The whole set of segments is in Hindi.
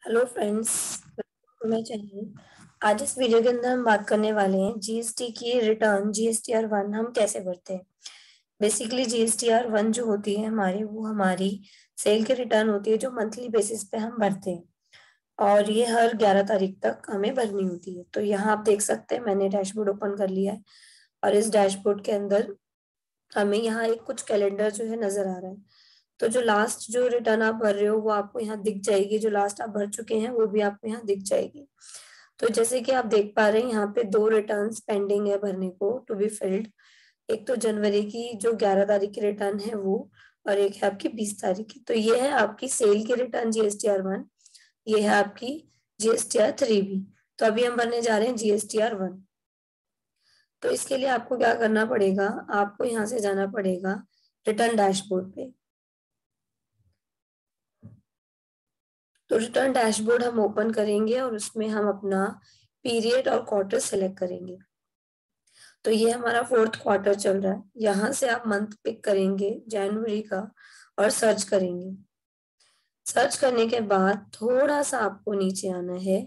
हेलो फ्रेंड्स, मैं चैनल। आज इस वीडियो के अंदर हम बात करने वाले हैं जीएसटी की रिटर्न GSTR 1 हम कैसे भरते हैं। बेसिकली GSTR 1 जो होती है हमारी, वो हमारी सेल की रिटर्न होती है जो मंथली बेसिस पे हम भरते हैं और ये हर 11 तारीख तक हमें भरनी होती है। तो यहाँ आप देख सकते हैं, मैंने डैशबोर्ड ओपन कर लिया है और इस डैशबोर्ड के अंदर हमें यहाँ एक कुछ कैलेंडर जो है नजर आ रहा है। तो जो लास्ट जो रिटर्न आप भर रहे हो वो आपको यहाँ दिख जाएगी, जो लास्ट आप भर चुके हैं वो भी आपको यहाँ दिख जाएगी। तो जैसे कि आप देख पा रहे हैं, यहाँ पे दो रिटर्न्स पेंडिंग है भरने को, टू बी फिल्ड। एक तो जनवरी की जो 11 तारीख की रिटर्न है वो, और एक है आपकी 20 तारीख की। तो ये है आपकी सेल की रिटर्न GSTR 1, ये है आपकी GSTR 3 भी। तो अभी हम भरने जा रहे हैं GSTR 1। तो इसके लिए आपको क्या करना पड़ेगा, आपको यहाँ से जाना पड़ेगा रिटर्न डैशबोर्ड पे। तो रिटर्न डैशबोर्ड हम ओपन करेंगे और उसमें हम अपना पीरियड और क्वार्टर सेलेक्ट करेंगे। तो ये हमारा फोर्थ क्वार्टर चल रहा है। यहाँ से आप मंथ पिक करेंगे जनवरी का और सर्च करेंगे। सर्च करने के बाद थोड़ा सा आपको नीचे आना है।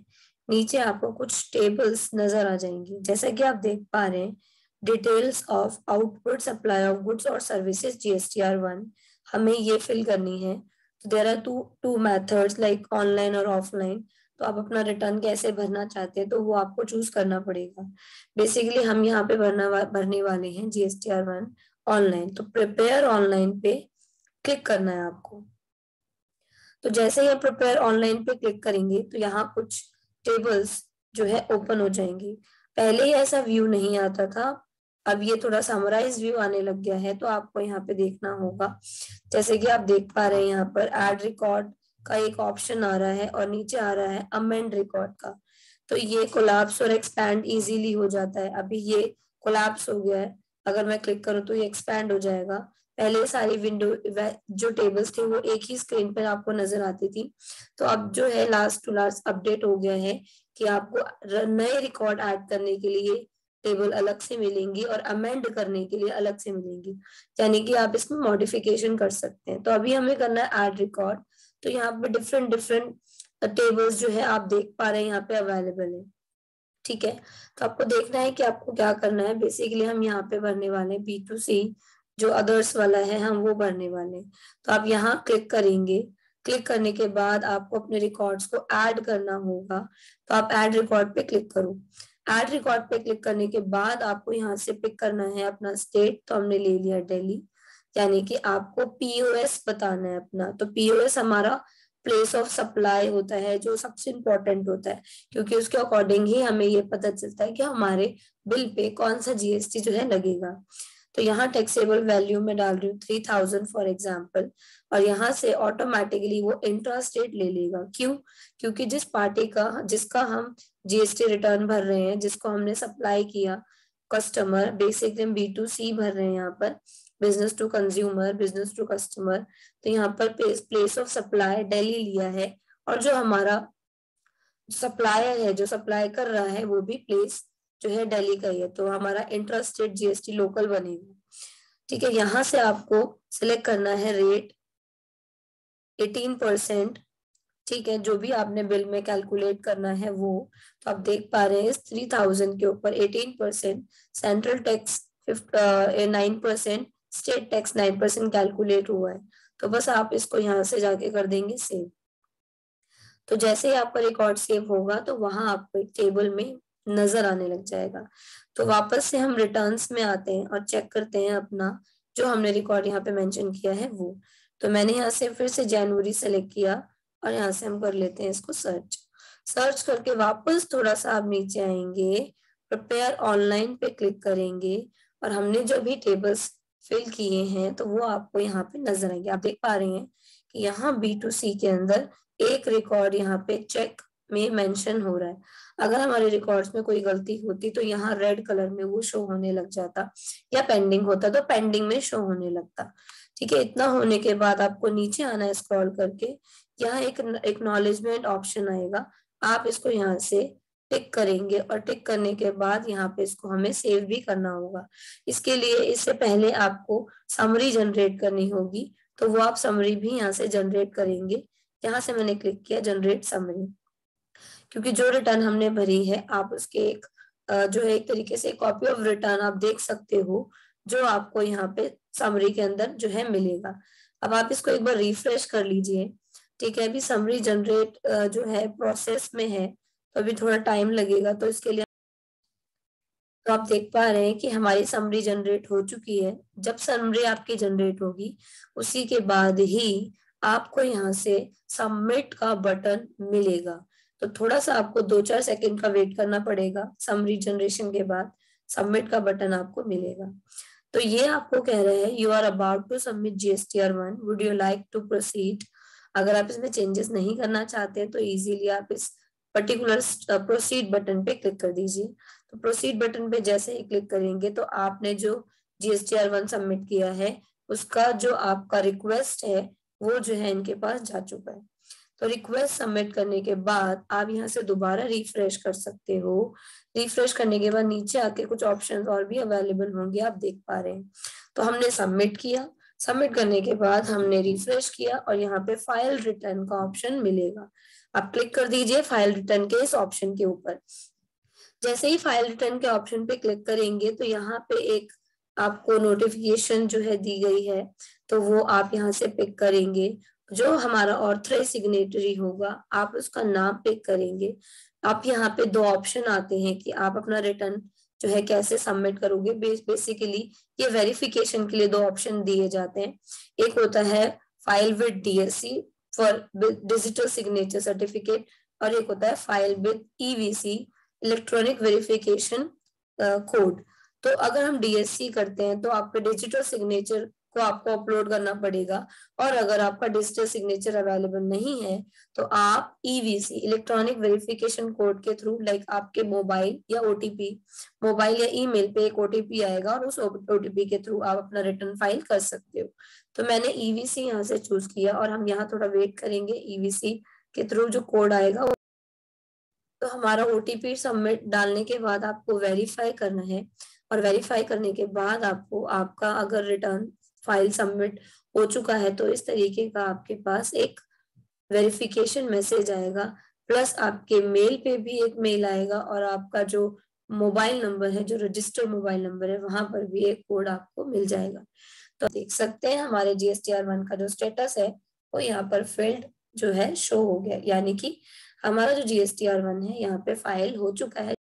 नीचे आपको कुछ टेबल्स नजर आ जाएंगी, जैसा कि आप देख पा रहे हैं, details of output supply of goods और सर्विसेज GSTR 1 हमें ये फिल करनी है। तो there are two two methods like online और ऑफलाइन। तो आप अपना रिटर्न कैसे भरना चाहते हैं तो वो आपको चूज करना पड़ेगा। बेसिकली हम यहाँ पे भरने वाले हैं GSTR 1 ऑनलाइन। तो प्रिपेयर ऑनलाइन पे क्लिक करना है आपको। तो जैसे ही आप प्रिपेयर ऑनलाइन पे क्लिक करेंगे तो यहाँ कुछ टेबल्स जो है ओपन हो जाएंगी। पहले ही ऐसा व्यू नहीं आता था, अब ये थोड़ा समराइज व्यू आने लग गया है। तो आपको यहाँ पे देखना होगा, जैसे कि आप देख पा रहे हैं, यहाँ पर एड रिकॉर्ड का एक ऑप्शन आ रहा है और नीचे आ रहा है अमेंड रिकॉर्ड का। तो ये कोलैप्स और एक्सपैंड इजीली हो जाता है। अभी ये कोलैप्स हो गया है, अगर मैं क्लिक करूँ तो ये एक्सपैंड हो जाएगा। पहले सारी विंडो जो टेबल्स थे वो एक ही स्क्रीन पर आपको नजर आती थी। तो अब जो है लास्ट टू लास्ट अपडेट हो गया है कि आपको नए रिकॉर्ड ऐड करने के लिए टेबल अलग से मिलेंगी और अमेंड करने के लिए अलग से मिलेंगी, यानी कि आप इसमें मॉडिफिकेशन कर सकते हैं। तो अभी हमें करना है ऐड रिकॉर्ड। तो यहाँ पे डिफरेंट डिफरेंट टेबल्स जो है आप देख पा रहे हैं यहाँ पे अवेलेबल है। ठीक है, तो आपको देखना है कि आपको क्या करना है। बेसिकली हम यहाँ पे भरने वाले हैं B2C, जो अदर्स वाला है हम वो भरने वाले हैं। तो आप यहाँ क्लिक करेंगे। क्लिक करने के बाद आपको अपने रिकॉर्ड्स को ऐड करना होगा। तो आप ऐड रिकॉर्ड पे क्लिक करो। ऐड रिकॉर्ड पे क्लिक करने के बाद आपको यहाँ से पिक करना है अपना स्टेट। तो हमने ले लिया दिल्ली, यानी कि आपको POS बताना है अपना। तो POS हमारा प्लेस ऑफ सप्लाई होता है, जो सबसे इम्पोर्टेंट होता है, क्योंकि उसके अकॉर्डिंग ही हमें ये पता चलता है कि हमारे बिल पे कौन सा GST जो है लगेगा। तो यहाँ टैक्सेबल वैल्यू में डाल रही हूँ 3000 फॉर एग्जाम्पल, और यहाँ से ऑटोमेटिकली वो इंट्रा स्टेट ले लेगा। क्यों? क्योंकि जिस पार्टी का जिसका हम GST रिटर्न भर रहे हैं, जिसको हमने सप्लाई किया, कस्टमर, बेसिकली हम B2C भर रहे हैं यहाँ पर, business to consumer, business to customer. तो यहाँ पर प्लेस ऑफ सप्लाई दिल्ली लिया है, और जो हमारा सप्लायर है, जो सप्लाई कर रहा है, वो भी प्लेस जो है दिल्ली का ही है। तो हमारा इंट्रा स्टेट GST लोकल बनेगा। ठीक है, यहाँ से आपको सिलेक्ट करना है रेट 18%। ठीक है, जो भी आपने बिल में कैलकुलेट करना है वो। तो आप देख पा रहे हैं इस 3000 के ऊपर 18%, central tax 9%, state tax 9% calculate हुआ है। तो बस आप इसको यहाँ से जाके कर देंगे सेव। तो जैसे ही आपका रिकॉर्ड सेव होगा तो वहां आपको एक टेबल में नजर आने लग जाएगा। तो वापस से हम रिटर्न्स में आते हैं और चेक करते हैं अपना जो हमने रिकॉर्ड यहाँ पे मेंशन किया है वो। तो मैंने यहाँ से फिर से जनवरी सेलेक्ट किया और यहाँ से हम कर लेते हैं इसको सर्च। सर्च करके वापस थोड़ा सा आप नीचे आएंगे, प्रिपेयर ऑनलाइन पे क्लिक करेंगे और हमने जो भी टेबल्स फिल किए हैं तो वो आपको यहाँ पे नजर आएंगे। आप देख पा रहे हैं कि यहाँ B2C के अंदर एक रिकॉर्ड यहाँ पे चेक में मेंशन हो रहा है। अगर हमारे रिकॉर्ड्स में कोई गलती होती तो यहाँ रेड कलर में वो शो होने लग जाता, या पेंडिंग होता तो पेंडिंग में शो होने लगता। ठीक है, इतना होने के बाद आपको नीचे आना है स्क्रॉल करके, यहाँ एक एक्नॉलेजमेंट ऑप्शन आएगा। आप इसको यहाँ से टिक करेंगे और टिक करने के बाद यहाँ पे इसको हमें सेव भी करना होगा। इसके लिए इससे पहले आपको समरी जनरेट करनी होगी, तो वो आप समरी भी यहाँ से जनरेट करेंगे। यहाँ से मैंने क्लिक किया जनरेट समरी, क्योंकि जो रिटर्न हमने भरी है आप उसके एक जो है एक तरीके से कॉपी ऑफ रिटर्न आप देख सकते हो, जो आपको यहाँ पे समरी के अंदर जो है मिलेगा। अब आप इसको एक बार रिफ्रेश कर लीजिए। ठीक है, अभी समरी जनरेट जो है प्रोसेस में है, तो अभी थोड़ा टाइम लगेगा। तो इसके लिए तो आप देख पा रहे हैं कि हमारी समरी जनरेट हो चुकी है। जब समरी आपकी जनरेट होगी उसी के बाद ही आपको यहाँ से सबमिट का बटन मिलेगा। तो थोड़ा सा आपको 2-4 सेकंड का वेट करना पड़ेगा। समरी जनरेशन के बाद सबमिट का बटन आपको मिलेगा। तो ये आपको कह रहे हैं you are about to submit GSTR1, would you like to proceed. अगर आप इसमें चेंजेस नहीं करना चाहते हैं तो इजीली आप इस पर्टिकुलर प्रोसीड बटन पे क्लिक कर दीजिए। तो प्रोसीड बटन पे जैसे ही क्लिक करेंगे तो आपने जो GSTR1 सबमिट किया है उसका जो आपका रिक्वेस्ट है वो जो है इनके पास जा चुका है। तो रिक्वेस्ट सबमिट करने के बाद आप यहाँ से दोबारा रिफ्रेश कर सकते हो। रिफ्रेश करने के बाद नीचे आके कुछ ऑप्शंस और भी अवेलेबल होंगे, आप देख पा रहे हैं। तो हमने सबमिट किया, सबमिट करने के बाद हमने रिफ्रेश किया और यहाँ पे फाइल रिटर्न का ऑप्शन मिलेगा। आप क्लिक कर दीजिए फाइल रिटर्न के इस ऑप्शन के ऊपर। जैसे ही फाइल रिटर्न के ऑप्शन पे क्लिक करेंगे तो यहाँ पे एक आपको नोटिफिकेशन जो है दी गई है, तो वो आप यहाँ से पिक करेंगे। जो हमारा ऑथराइज सिग्नेटरी होगा आप उसका नाम पिक करेंगे। आप यहाँ पे 2 ऑप्शन आते हैं कि आप अपना रिटर्न जो है कैसे सबमिट करोगे। बेसिकली ये वेरिफिकेशन के लिए 2 ऑप्शन दिए जाते हैं। एक होता है file with DSC for digital signature certificate, और एक होता है file with EVC electronic verification code. तो अगर हम DSC करते हैं तो आपके डिजिटल सिग्नेचर को आपको अपलोड करना पड़ेगा, और अगर आपका डिजिटल सिग्नेचर अवेलेबल नहीं है तो आप EVC इलेक्ट्रॉनिक वेरिफिकेशन कोड के थ्रू, लाइक आपके मोबाइल या OTP, मोबाइल या ईमेल पे एक OTP आएगा और उस OTP के थ्रू आप अपना रिटर्न फाइल कर सकते हो। तो मैंने EVC यहाँ से चूज किया और हम यहाँ थोड़ा वेट करेंगे। EVC के थ्रू जो कोड आएगा, तो हमारा OTP सबमिट डालने के बाद आपको वेरीफाई करना है, और वेरीफाई करने के बाद आपको आपका अगर रिटर्न फाइल सबमिट हो चुका है तो इस तरीके का आपके पास एक वेरिफिकेशन मैसेज आएगा। प्लस आपके मेल पे भी एक मेल आएगा, और आपका जो मोबाइल नंबर है, जो रजिस्टर्ड मोबाइल नंबर है, वहां पर भी एक कोड आपको मिल जाएगा। तो देख सकते हैं हमारे GSTR1 का जो स्टेटस है वो यहाँ पर फील्ड जो है शो हो गया, यानी कि हमारा जो GSTR1 है यहाँ पे फाइल हो चुका है।